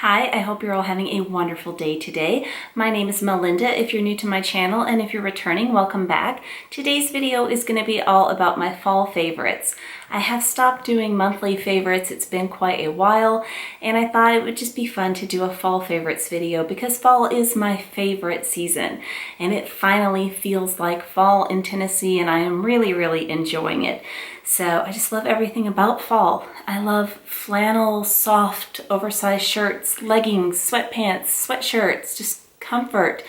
Hi, I hope you're all having a wonderful day today. My name is Melinda if you're new to my channel, and if you're returning, welcome back. Today's video is going to be all about my fall favorites. I have stopped doing monthly favorites, it's been quite a while, and I thought it would just be fun to do a fall favorites video because fall is my favorite season, and it finally feels like fall in Tennessee, and I am really enjoying it. So I just love everything about fall. I love flannel, soft, oversized shirts, leggings, sweatpants, sweatshirts, just comfort,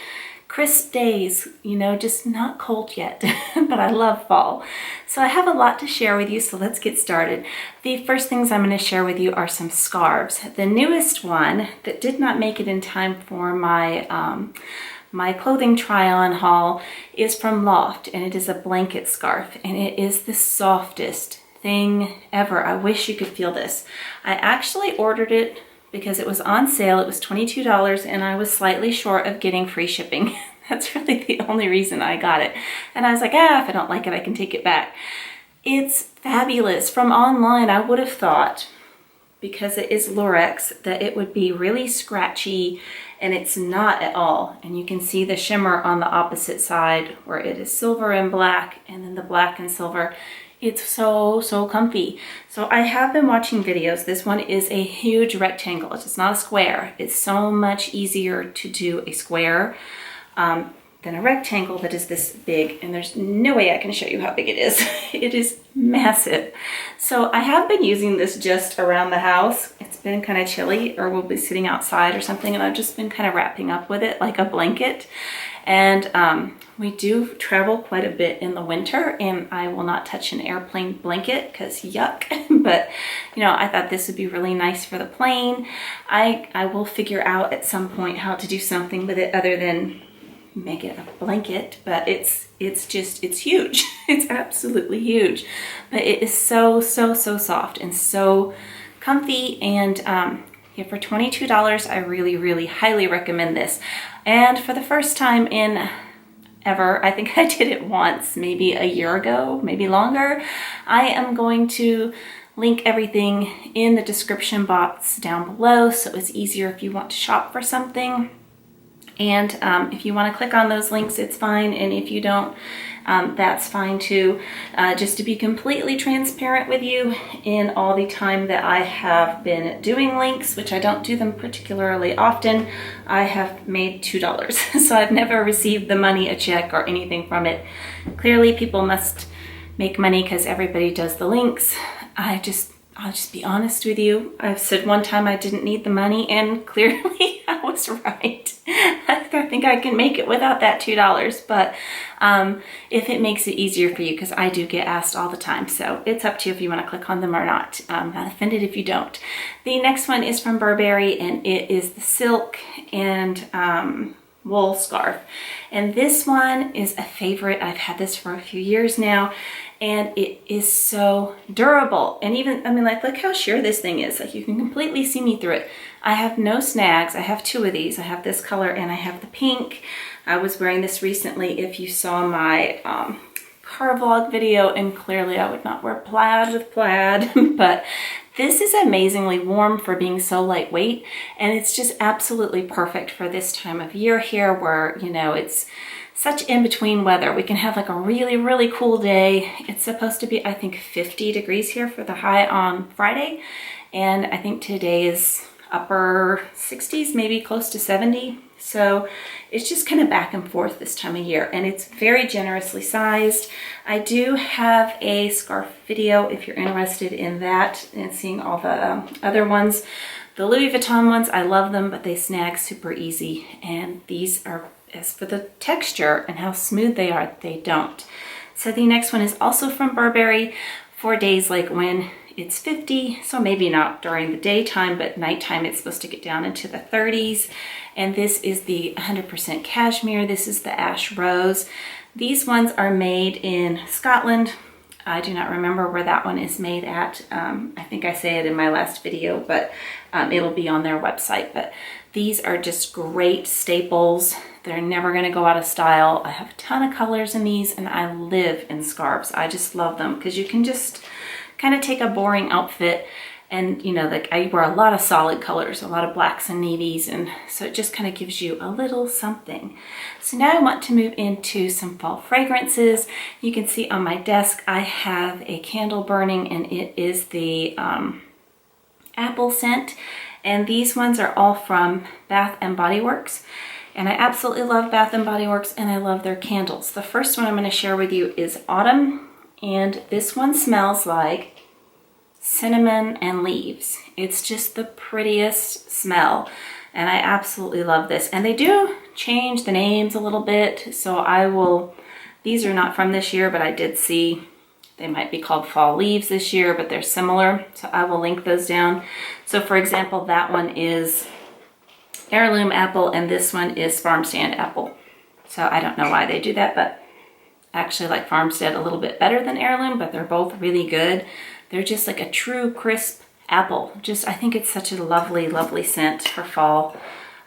crisp days, you know, just not cold yet, but I love fall. So I have a lot to share with you, so let's get started. The first things I'm going to share with you are some scarves. The newest one that did not make it in time for my clothing try-on haul is from Loft, and it is a blanket scarf, and it is the softest thing ever. I wish you could feel this. I actually ordered it because it was on sale. It was $22, and I was slightly short of getting free shipping. That's really the only reason I got it. And I was like, if I don't like it, I can take it back. It's fabulous. From online, I would have thought, because it is Lurex, that it would be really scratchy, and it's not at all. And you can see the shimmer on the opposite side where it is silver and black, and then the black and silver. It's so comfy. So I have been watching videos. This one is a huge rectangle. It's not a square. It's so much easier to do a square than a rectangle that is this big, and there's no way I can show you how big it is. It is massive. So I have been using this just around the house. It's been kind of chilly, or we'll be sitting outside or something, and I've just been kind of wrapping up with it like a blanket. And we do travel quite a bit in the winter, and I will not touch an airplane blanket because yuck. But you know, I thought this would be really nice for the plane. I will figure out at some point how to do something with it other than make it a blanket, but it's huge. It's absolutely huge, but it is so soft and so comfy. And yeah, for $22, I really highly recommend this. And for the first time in ever, I think I did it once, maybe a year ago, maybe longer, I am going to link everything in the description box down below, so it's easier if you want to shop for something. And if you want to click on those links, it's fine. And if you don't, that's fine too. Just to be completely transparent with you, in all the time that I have been doing links, which I don't do them particularly often, I have made $2. So I've never received the money, a check, or anything from it. Clearly people must make money because everybody does the links. I'll just be honest with you. I've said one time I didn't need the money, and clearly I was right. I think I can make it without that $2, but if it makes it easier for you, because I do get asked all the time, so it's up to you if you want to click on them or not. I'm not offended if you don't. The next one is from Burberry, and it is the silk and wool scarf. And this one is a favorite. I've had this for a few years now, and it is so durable. And even, I mean, like, look how sheer this thing is. Like, you can completely see me through it. I have no snags. I have two of these. I have this color and I have the pink. I was wearing this recently if you saw my car vlog video, and clearly I would not wear plaid with plaid, but this is amazingly warm for being so lightweight, and it's just absolutely perfect for this time of year here where, you know, it's such in-between weather. We can have like a really cool day. It's supposed to be, I think, 50 degrees here for the high on Friday, and I think today is upper 60s, maybe close to 70. So it's just kind of back and forth this time of year, and it's very generously sized. I do have a scarf video if you're interested in that and seeing all the other ones. The Louis Vuitton ones, I love them, but they snag super easy. And these are, as for the texture and how smooth they are, they don't. So the next one is also from Burberry for days like when it's 50, so maybe not during the daytime, but nighttime it's supposed to get down into the 30s. And this is the 100% cashmere. This is the ash rose. These ones are made in Scotland. I do not remember where that one is made at. I think I say it in my last video, but it'll be on their website. But these are just great staples. They're never going to go out of style. I have a ton of colors in these, and I live in scarves. I just love them because you can just kind of take a boring outfit And you know, like I wear a lot of solid colors, a lot of blacks and navies, and so it just kind of gives you a little something. So now I want to move into some fall fragrances. You can see on my desk I have a candle burning, and it is the apple scent. And these ones are all from Bath & Body Works. And I absolutely love Bath & Body Works, and I love their candles. The first one I'm going to share with you is Autumn, and this one smells like cinnamon and leaves. It's just the prettiest smell, and I absolutely love this. And they do change the names a little bit, so these are not from this year, but I did see they might be called Fall Leaves this year, but they're similar, so I will link those down. So for example, that one is Heirloom Apple, and this one is Farmstand Apple. So I don't know why they do that, but I actually like Farmstead a little bit better than Heirloom, but they're both really good. They're just like a true crisp apple. I think it's such a lovely, lovely scent for fall.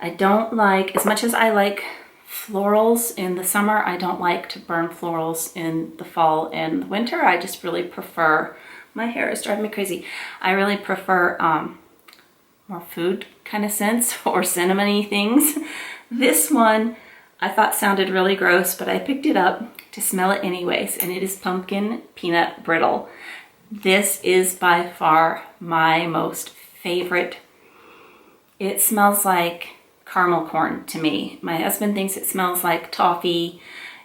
I don't like, as much as I like florals in the summer, I don't like to burn florals in the fall and winter. I just really prefer, my hair is driving me crazy. I really prefer more food kind of scents or cinnamony things. This one I thought sounded really gross, but I picked it up to smell it anyways, and it is Pumpkin Peanut Brittle. This is by far my most favorite. It smells like caramel corn to me. My husband thinks it smells like toffee.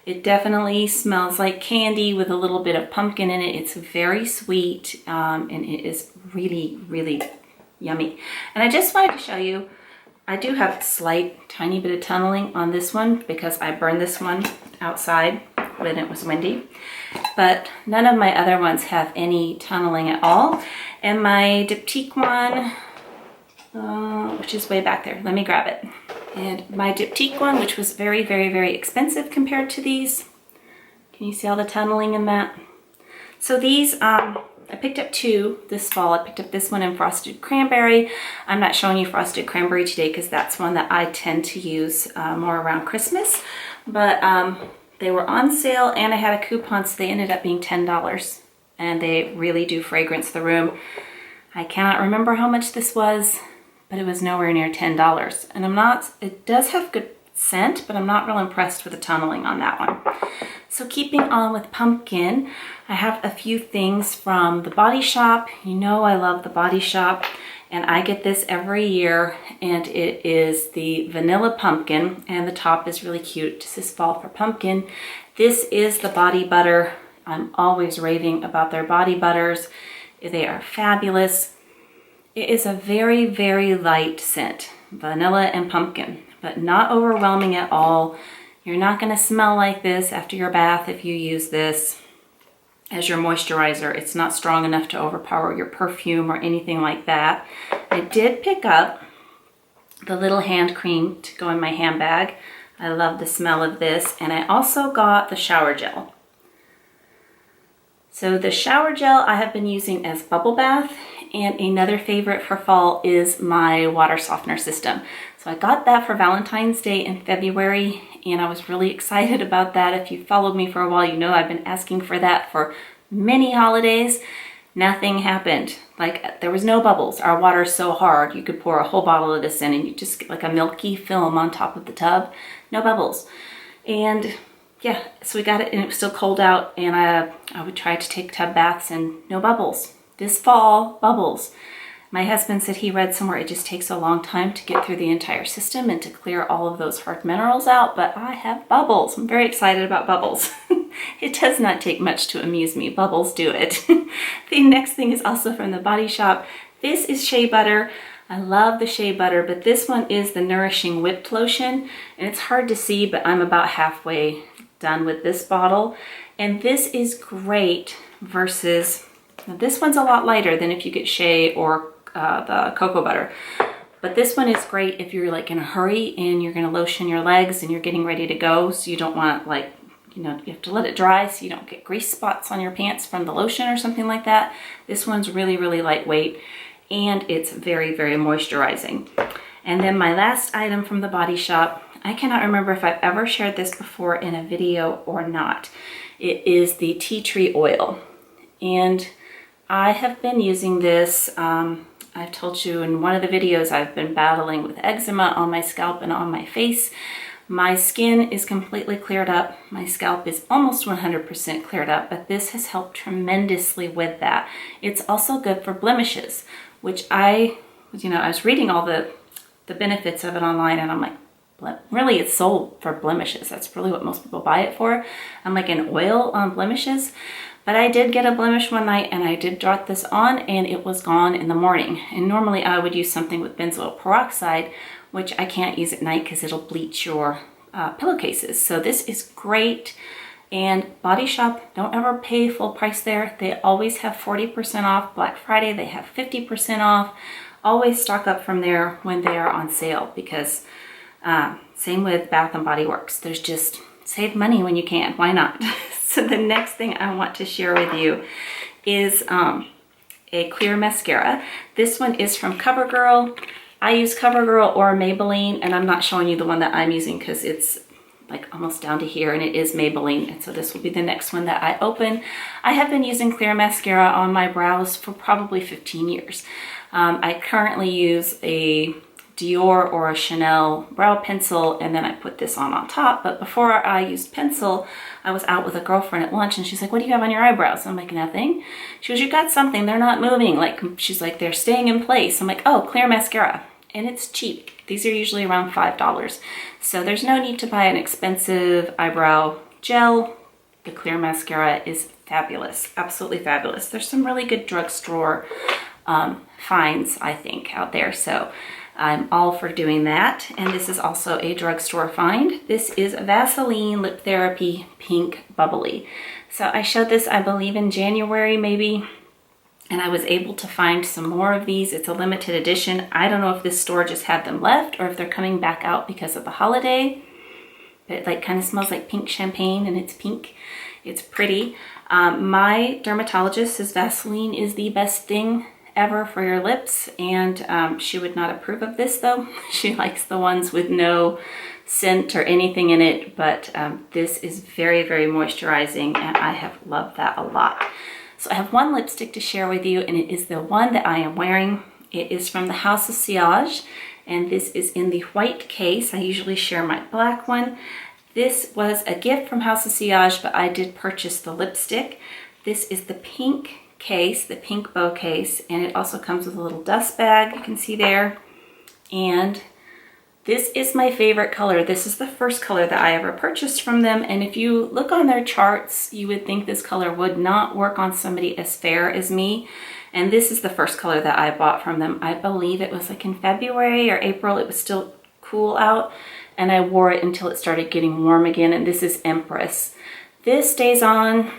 It definitely smells like candy with a little bit of pumpkin in it. It's very sweet, and it is really, really yummy. And I just wanted to show you, I do have a slight tiny bit of tunneling on this one because I burned this one outside when it was windy, but none of my other ones have any tunneling at all. And my Diptyque one, which is way back there, let me grab it. And my Diptyque one, which was very, very, very expensive compared to these. Can you see all the tunneling in that? So these, I picked up two this fall. I picked up this one in Frosted Cranberry. I'm not showing you Frosted Cranberry today because that's one that I tend to use more around Christmas. But they were on sale, and I had a coupon, so they ended up being $10. And they really do fragrance the room. I cannot remember how much this was, but it was nowhere near $10. And it does have good scent, but I'm not real impressed with the tunneling on that one. So keeping on with pumpkin, I have a few things from the Body Shop. You know I love the Body Shop, and I get this every year, and it is the Vanilla Pumpkin, and the top is really cute. This is fall for pumpkin. This is the body butter. I'm always raving about their body butters. They are fabulous. It is a very, very light scent, vanilla and pumpkin, but not overwhelming at all. You're not going to smell like this after your bath if you use this as your moisturizer. It's not strong enough to overpower your perfume or anything like that. I did pick up the little hand cream to go in my handbag. I love the smell of this. And I also got the shower gel. So the shower gel I have been using as bubble bath, and another favorite for fall is my water softener system. So I got that for Valentine's Day in February, and I was really excited about that. If you followed me for a while, you know I've been asking for that for many holidays. Nothing happened. Like, there was no bubbles. Our water is so hard, you could pour a whole bottle of this in and you just get like a milky film on top of the tub. No bubbles. And yeah, so we got it, and it was still cold out, and I would try to take tub baths and no bubbles. This fall, bubbles. My husband said he read somewhere it just takes a long time to get through the entire system and to clear all of those hard minerals out, but I have bubbles. I'm very excited about bubbles. It does not take much to amuse me. Bubbles do it. The next thing is also from the Body Shop. This is shea butter. I love the shea butter, but this one is the Nourishing Whipped Lotion, and it's hard to see, but I'm about halfway done with this bottle. And this is great versus, this one's a lot lighter than if you get shea or the cocoa butter. But this one is great if you're like in a hurry and you're gonna lotion your legs and you're getting ready to go, so you don't want, like, you know, you have to let it dry so you don't get grease spots on your pants from the lotion or something like that. This one's really, really lightweight, and it's very, very moisturizing. And then my last item from the Body Shop, I cannot remember if I've ever shared this before in a video or not. It is the tea tree oil. And I have been using this. I've told you in one of the videos I've been battling with eczema on my scalp and on my face. My skin is completely cleared up. My scalp is almost 100% cleared up, but this has helped tremendously with that. It's also good for blemishes, which I was reading all the benefits of it online, and I'm like, really, it's sold for blemishes. That's really what most people buy it for. I'm like, an oil on blemishes. But I did get a blemish one night, and I did drop this on, and it was gone in the morning. And normally I would use something with benzoyl peroxide, which I can't use at night because it'll bleach your pillowcases. So this is great. And Body Shop, don't ever pay full price there. They always have 40% off. Black Friday, they have 50% off. Always stock up from there when they are on sale, because same with Bath & Body Works. There's just save money when you can. Why not? So the next thing I want to share with you is a clear mascara. This one is from CoverGirl. I use CoverGirl or Maybelline, and I'm not showing you the one that I'm using because it's like almost down to here, and it is Maybelline. And so this will be the next one that I open. I have been using clear mascara on my brows for probably 15 years. I currently use a Dior or a Chanel brow pencil, and then I put this on top. But before I used pencil, I was out with a girlfriend at lunch, and she's like, what do you have on your eyebrows? I'm like, nothing. She goes, you got something, they're not moving. Like, she's like, they're staying in place. I'm like, oh, clear mascara. And it's cheap. These are usually around $5. So there's no need to buy an expensive eyebrow gel. The clear mascara is fabulous, absolutely fabulous. There's some really good drugstore finds, I think, out there. So I'm all for doing that. And this is also a drugstore find. This is Vaseline Lip Therapy Pink Bubbly. So I showed this, I believe, in January maybe, and I was able to find some more of these. It's a limited edition. I don't know if this store just had them left or if they're coming back out because of the holiday. But it like kind of smells like pink champagne, and it's pink. It's pretty. My dermatologist says Vaseline is the best thing ever for your lips, and she would not approve of this though. She likes the ones with no scent or anything in it, but this is very, very moisturizing, and I have loved that a lot. So I have one lipstick to share with you, and it is the one that I am wearing. It is from the House of Sillage, and this is in the white case. I usually share my black one. This was a gift from House of Sillage, but I did purchase the lipstick. This is the pink case, the pink bow case, and it also comes with a little dust bag, you can see there. And this is my favorite color. This is the first color that I ever purchased from them, and if you look on their charts, you would think this color would not work on somebody as fair as me. And this is the first color that I bought from them. I believe it was like in February or April. It was still cool out, and I wore it until it started getting warm again, and this is Empress. This stays on.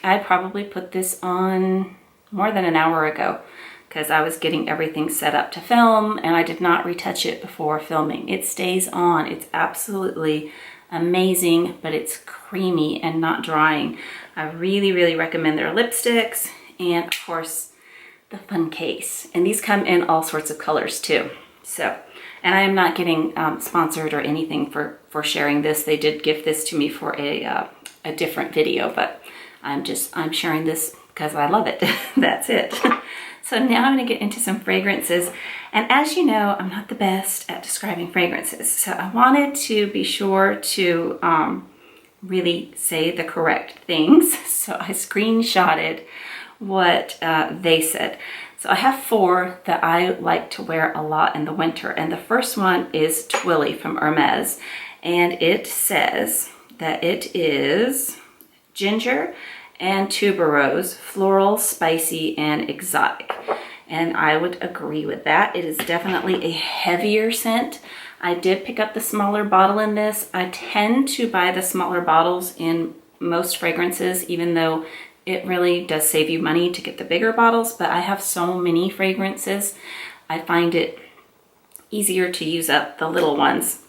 I probably put this on more than an hour ago because I was getting everything set up to film, and I did not retouch it before filming. It stays on. It's absolutely amazing, but it's creamy and not drying. I really, really recommend their lipsticks, and of course the fun case. And these come in all sorts of colors too. So, and I am not getting sponsored or anything for sharing this. They did gift this to me for a different video, but I'm sharing this because I love it. That's it. So now I'm going to get into some fragrances. And as you know, I'm not the best at describing fragrances. So I wanted to be sure to really say the correct things. So I screenshotted what they said. So I have 4 that I like to wear a lot in the winter. And the first one is Twilly from Hermes. And it says that it is ginger and tuberose, floral, spicy, and exotic. And I would agree with that. It is definitely a heavier scent. I did pick up the smaller bottle in this. I tend to buy the smaller bottles in most fragrances, even though it really does save you money to get the bigger bottles, but I have so many fragrances, I find it easier to use up the little ones.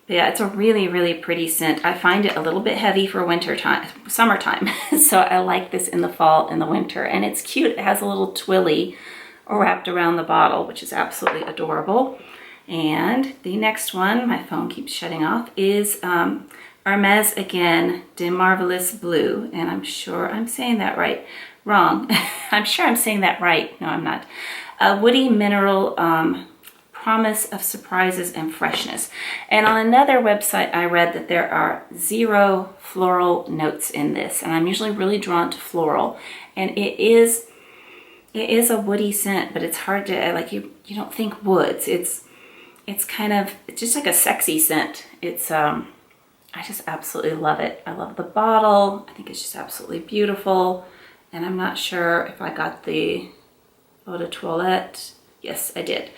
But yeah, it's a really, really pretty scent. I find it a little bit heavy for winter time, summertime. So I like this in the fall and the winter. And it's cute. It has a little twilly wrapped around the bottle, which is absolutely adorable. And the next one, my phone keeps shutting off, is Hermes again, De Marvelous Blue. And I'm sure I'm saying that right. Wrong. I'm sure I'm saying that right. No, I'm not. A woody mineral promise of surprises and freshness. And on another website, I read that there are 0 floral notes in this. And I'm usually really drawn to floral. And it is a woody scent, but it's hard to, like, you don't think woods. It's kind of, it's just like a sexy scent. It's, I just absolutely love it. I love the bottle. I think it's just absolutely beautiful. And I'm not sure if I got the eau de toilette. Yes, I did.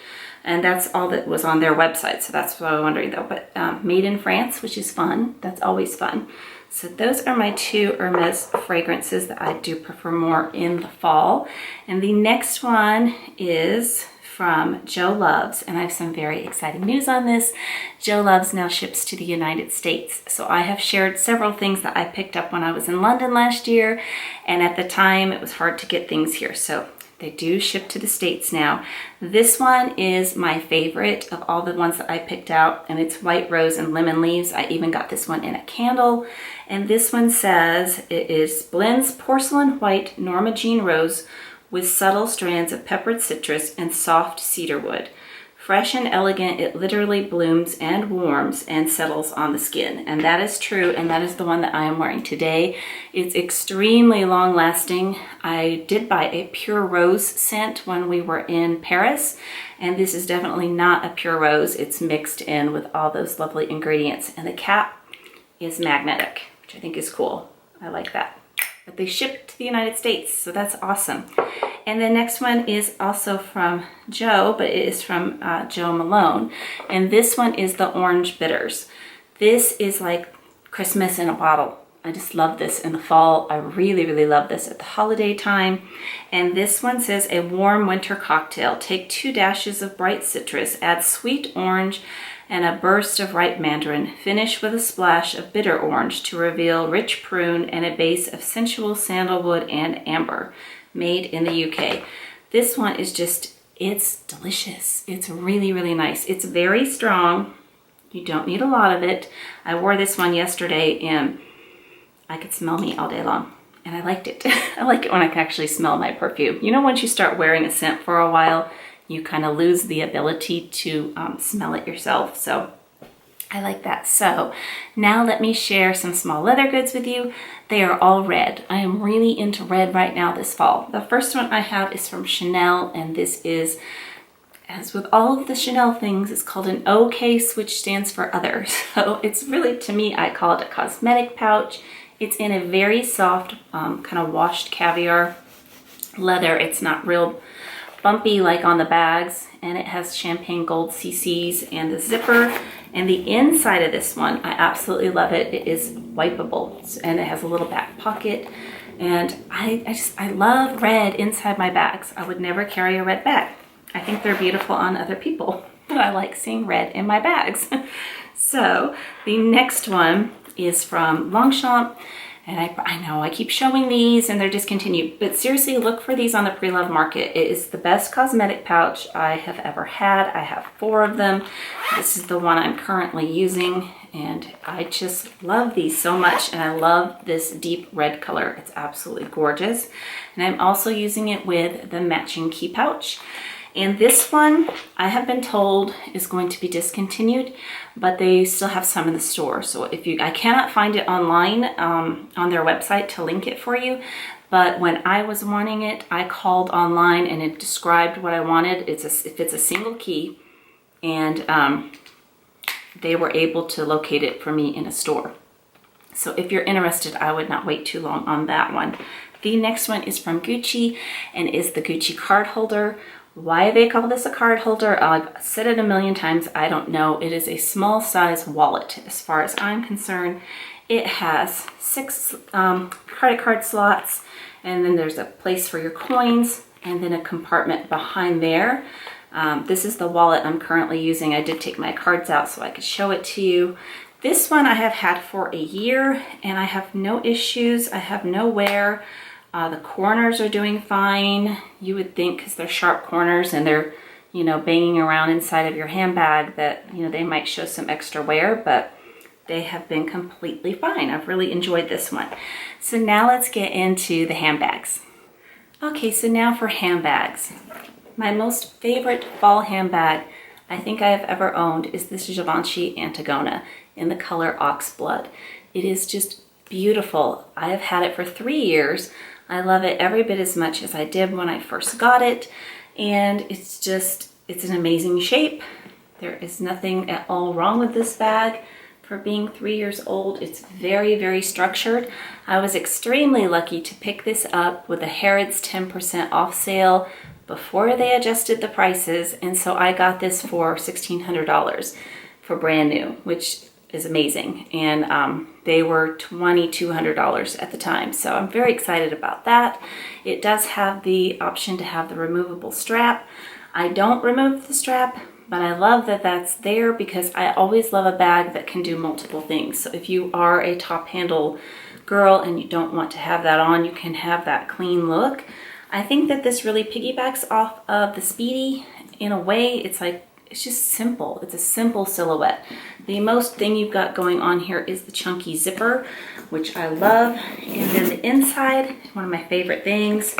And that's all that was on their website. So that's what I was wondering though. But made in France, which is fun. That's always fun. So those are my 2 Hermes fragrances that I do prefer more in the fall. And the next one is from Jo Loves, and I have some very exciting news on this. Jo Loves now ships to the United States. So I have shared several things that I picked up when I was in London last year, and at the time it was hard to get things here. So they do ship to the States now. This one is my favorite of all the ones that I picked out, and it's White Rose and Lemon Leaves. I even got this one in a candle, and this one says it is blends porcelain white Norma Jean rose with subtle strands of peppered citrus and soft cedar wood. Fresh and elegant, it literally blooms and warms and settles on the skin. And that is true, and that is the one that I am wearing today. It's extremely long lasting. I did buy a pure rose scent when we were in Paris, and this is definitely not a pure rose. It's mixed in with all those lovely ingredients. And the cap is magnetic, which I think is cool. I like that. But they ship to the United States, so that's awesome. And the next one is also from Jo, but it is from Jo Malone. And this one is the Orange Bitters. This is like Christmas in a bottle. I just love this in the fall. I really, really love this at the holiday time. And this one says a warm winter cocktail. Take 2 dashes of bright citrus, add sweet orange, and a burst of ripe mandarin. Finish with a splash of bitter orange to reveal rich prune and a base of sensual sandalwood and amber. Made in the UK. This one is just, it's delicious. It's really, really nice. It's very strong. You don't need a lot of it. I wore this one yesterday and I could smell me all day long. And I liked it. I like it when I can actually smell my perfume. You know, once you start wearing a scent for a while, you kind of lose the ability to smell it yourself. So I like that. So now let me share some small leather goods with you. They are all red. I am really into red right now this fall. The first one I have is from Chanel, and this is, as with all of the Chanel things, it's called an O case, which stands for other. So it's really, to me, I call it a cosmetic pouch. It's in a very soft, kind of washed caviar leather. It's not real bumpy like on the bags, and it has champagne gold CCs and the zipper. And the inside of this one, I absolutely love it. It is wipeable, and it has a little back pocket. And I love red inside my bags. I would never carry a red bag. I think they're beautiful on other people, but I like seeing red in my bags. So the next one is from Longchamp. And I know I keep showing these and they're discontinued, but seriously, look for these on the pre-loved market. It is the best cosmetic pouch I have ever had. I have 4 of them. This is the one I'm currently using, and I just love these so much. And I love this deep red color. It's absolutely gorgeous. And I'm also using it with the matching key pouch. And this one, I have been told, is going to be discontinued, but they still have some in the store. So I cannot find it online on their website to link it for you. But when I was wanting it, I called online and it described what I wanted. If it's a single key, and they were able to locate it for me in a store. So if you're interested, I would not wait too long on that one. The next one is from Gucci and is the Gucci card holder. Why they call this a card holder, I've said it a million times, I don't know. It is a small size wallet as far as I'm concerned. It has 6 credit card slots, and then there's a place for your coins, and then a compartment behind there. This is the wallet I'm currently using. I did take my cards out so I could show it to you. This one I have had for a year, and I have no issues. I have no wear. The corners are doing fine. You would think, because they're sharp corners and they're, you know, banging around inside of your handbag, that, you know, they might show some extra wear, but they have been completely fine. I've really enjoyed this one. So now let's get into the handbags. Okay, so now for handbags. My most favorite fall handbag I think I have ever owned is this Givenchy Antigona in the color Oxblood. It is just beautiful. I have had it for 3 years. I love it every bit as much as I did when I first got it. And it's an amazing shape. There is nothing at all wrong with this bag. For being 3 years old, it's very, very structured. I was extremely lucky to pick this up with a Harrods 10% off sale before they adjusted the prices, and so I got this for $1,600 for brand new, which is amazing. And they were $2,200 at the time, so I'm very excited about that. It does have the option to have the removable strap. I don't remove the strap, but I love that that's there because I always love a bag that can do multiple things. So if you are a top handle girl and you don't want to have that on, you can have that clean look. I think that this really piggybacks off of the Speedy in a way. It's just simple. It's a simple silhouette. The most thing you've got going on here is the chunky zipper, which I love. And then the inside, one of my favorite things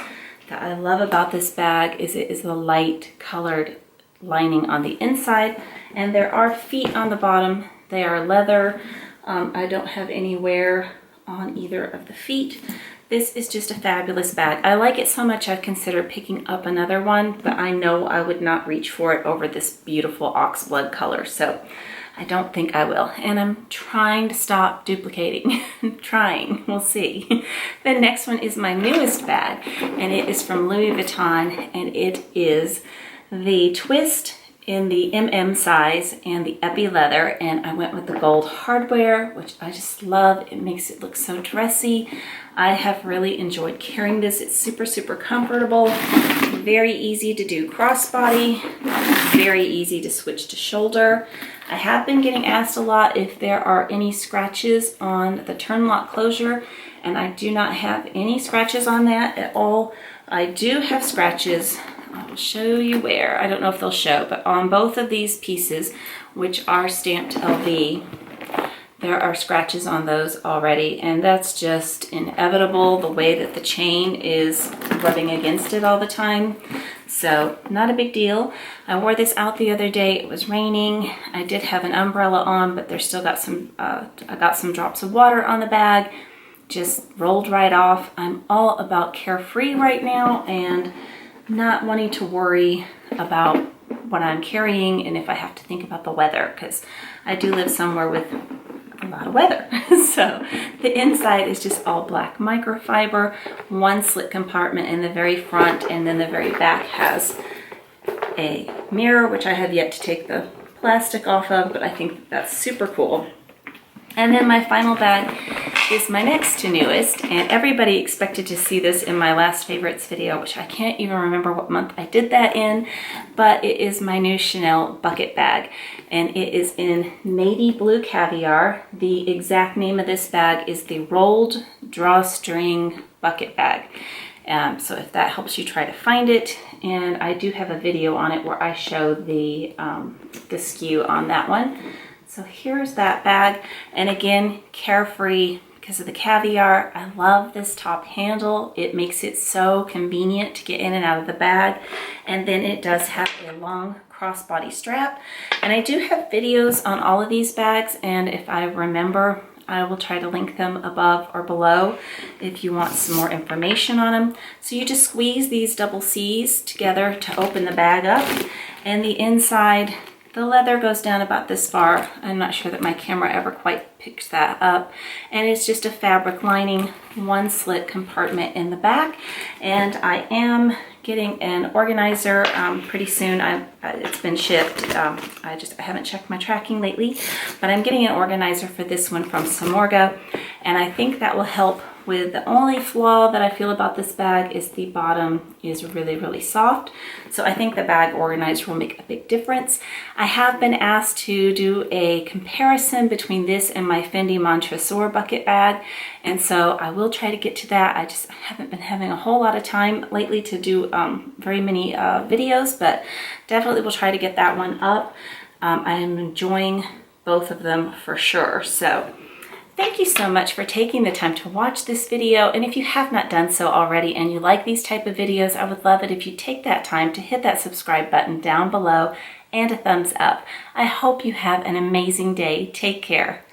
that I love about this bag is it is a light colored lining on the inside, and there are feet on the bottom. They are leather. I don't have any wear on either of the feet. This is just a fabulous bag. I like it so much I've considered picking up another one, but I know I would not reach for it over this beautiful oxblood color, so I don't think I will. And I'm trying to stop duplicating. Trying, we'll see. The next one is my newest bag, and it is from Louis Vuitton, and it is the twist in the MM size and the epi leather, and I went with the gold hardware, which I just love. It makes it look so dressy. I have really enjoyed carrying this. It's super, super comfortable, very easy to do crossbody, very easy to switch to shoulder. I have been getting asked a lot if there are any scratches on the turn lock closure, and I do not have any scratches on that at all. I do have scratches. I'll show you where. I don't know if they'll show, but on both of these pieces, which are stamped LV, there are scratches on those already, and that's just inevitable, the way that the chain is rubbing against it all the time. So not a big deal. I wore this out the other day. It was raining. I did have an umbrella on, but there's still got some, I got some drops of water on the bag. Just rolled right off. I'm all about carefree right now and not wanting to worry about what I'm carrying and if I have to think about the weather, because I do live somewhere with a lot of weather. So the inside is just all black microfiber, one slit compartment in the very front, and then the very back has a mirror, which I have yet to take the plastic off of, but I think that's super cool. And then my final bag is my next to newest, and everybody expected to see this in my last favorites video, which I can't even remember what month I did that in, but it is my new Chanel bucket bag, and it is in navy blue caviar. The exact name of this bag is the Rolled Drawstring Bucket Bag. So if that helps you try to find it, and I do have a video on it where I show the SKU on that one. So here's that bag, and again, carefree because of the caviar. I love this top handle. It makes it so convenient to get in and out of the bag, and then it does have a long crossbody strap. And I do have videos on all of these bags, and if I remember, I will try to link them above or below if you want some more information on them. So you just squeeze these double C's together to open the bag up, and the inside, the leather goes down about this far. I'm not sure that my camera ever quite picks that up. And it's just a fabric lining, one slit compartment in the back. And I am getting an organizer pretty soon. It's been shipped. I haven't checked my tracking lately, but I'm getting an organizer for this one from Samorga. And I think that will help with the only flaw that I feel about this bag is the bottom is really, really soft. So I think the bag organizer will make a big difference. I have been asked to do a comparison between this and my Fendi Montresor bucket bag. And so I will try to get to that. I just haven't been having a whole lot of time lately to do very many videos, but definitely will try to get that one up. I am enjoying both of them for sure. So Thank you so much for taking the time to watch this video, and if you have not done so already and you like these type of videos, I would love it if you take that time to hit that subscribe button down below and a thumbs up. I hope you have an amazing day. Take care.